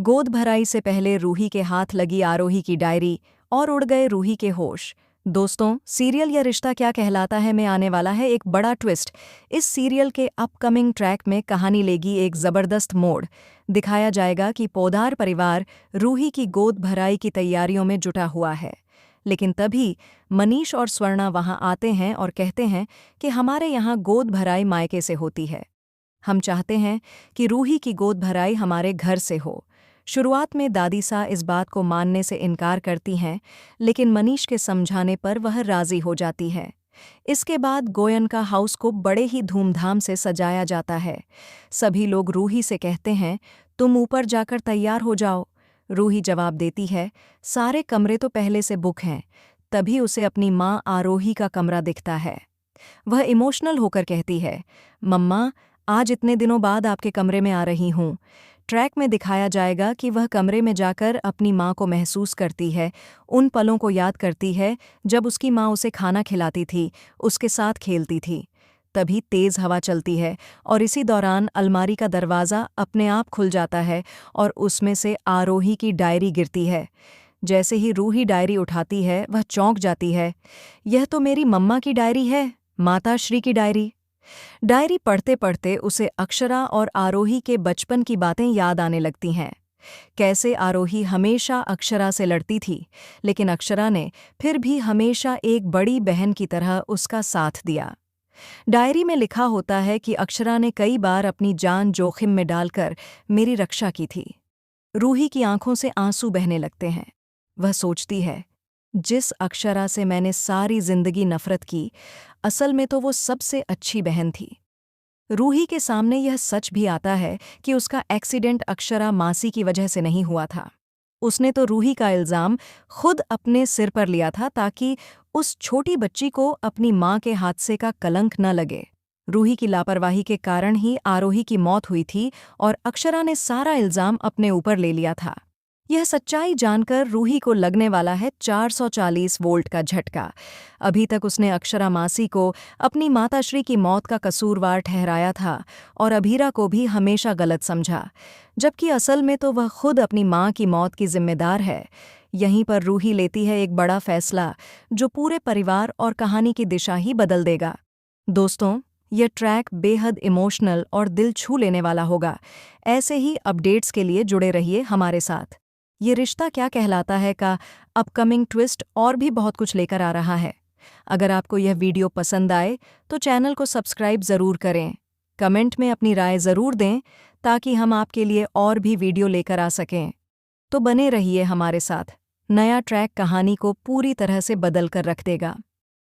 गोद भराई से पहले रूही के हाथ लगी आरोही की डायरी और उड़ गए रूही के होश। दोस्तों, सीरियल या रिश्ता क्या कहलाता है में आने वाला है एक बड़ा ट्विस्ट। इस सीरियल के अपकमिंग ट्रैक में कहानी लेगी एक जबरदस्त मोड़। दिखाया जाएगा कि पोद्दार परिवार रूही की गोद भराई की तैयारियों में जुटा हुआ है। लेकिन तभी मनीष और स्वर्णा वहां आते हैं और कहते हैं कि हमारे यहाँ गोद भराई मायके से होती है। हम चाहते हैं कि रूही की गोद भराई हमारे घर से हो। शुरुआत में दादी सा इस बात को मानने से इनकार करती हैं, लेकिन मनीष के समझाने पर वह राजी हो जाती है। इसके बाद गोयन का हाउस को बड़े ही धूमधाम से सजाया जाता है। सभी लोग रूही से कहते हैं, तुम ऊपर जाकर तैयार हो जाओ। रूही जवाब देती है, सारे कमरे तो पहले से बुक हैं। तभी उसे अपनी माँ आरोही का कमरा दिखता है। वह इमोशनल होकर कहती है, मम्मा, आज इतने दिनों बाद आपके कमरे में आ रही हूँ। ट्रैक में दिखाया जाएगा कि वह कमरे में जाकर अपनी माँ को महसूस करती है, उन पलों को याद करती है जब उसकी माँ उसे खाना खिलाती थी, उसके साथ खेलती थी। तभी तेज़ हवा चलती है और इसी दौरान अलमारी का दरवाज़ा अपने आप खुल जाता है और उसमें से आरोही की डायरी गिरती है। जैसे ही रूही डायरी उठाती है, वह चौंक जाती है। यह तो मेरी मम्मा की डायरी है, माता श्री की डायरी। डायरी पढ़ते पढ़ते उसे अक्षरा और आरोही के बचपन की बातें याद आने लगती हैं। कैसे आरोही हमेशा अक्षरा से लड़ती थी, लेकिन अक्षरा ने फिर भी हमेशा एक बड़ी बहन की तरह उसका साथ दिया। डायरी में लिखा होता है कि अक्षरा ने कई बार अपनी जान जोखिम में डालकर मेरी रक्षा की थी। रूही की आंखों से आंसू बहने लगते हैं। वह सोचती है, जिस अक्षरा से मैंने सारी जिंदगी नफरत की, असल में तो वो सबसे अच्छी बहन थी। रूही के सामने यह सच भी आता है कि उसका एक्सीडेंट अक्षरा मासी की वजह से नहीं हुआ था। उसने तो रूही का इल्ज़ाम खुद अपने सिर पर लिया था ताकि उस छोटी बच्ची को अपनी माँ के हादसे का कलंक न लगे। रूही की लापरवाही के कारण ही आरोही की मौत हुई थी और अक्षरा ने सारा इल्ज़ाम अपने ऊपर ले लिया था। यह सच्चाई जानकर रूही को लगने वाला है 440 वोल्ट का झटका। अभी तक उसने अक्षरा मासी को अपनी माताश्री की मौत का कसूरवार ठहराया था और अभीरा को भी हमेशा गलत समझा, जबकि असल में तो वह खुद अपनी माँ की मौत की जिम्मेदार है। यहीं पर रूही लेती है एक बड़ा फैसला जो पूरे परिवार और कहानी की दिशा ही बदल देगा। दोस्तों, यह ट्रैक बेहद इमोशनल और दिल छू लेने वाला होगा। ऐसे ही अपडेट्स के लिए जुड़े रहिए हमारे साथ। ये रिश्ता क्या कहलाता है का अपकमिंग ट्विस्ट और भी बहुत कुछ लेकर आ रहा है। अगर आपको यह वीडियो पसंद आए तो चैनल को सब्सक्राइब ज़रूर करें। कमेंट में अपनी राय ज़रूर दें ताकि हम आपके लिए और भी वीडियो लेकर आ सकें। तो बने रहिए हमारे साथ। नया ट्रैक कहानी को पूरी तरह से बदल कर रख देगा।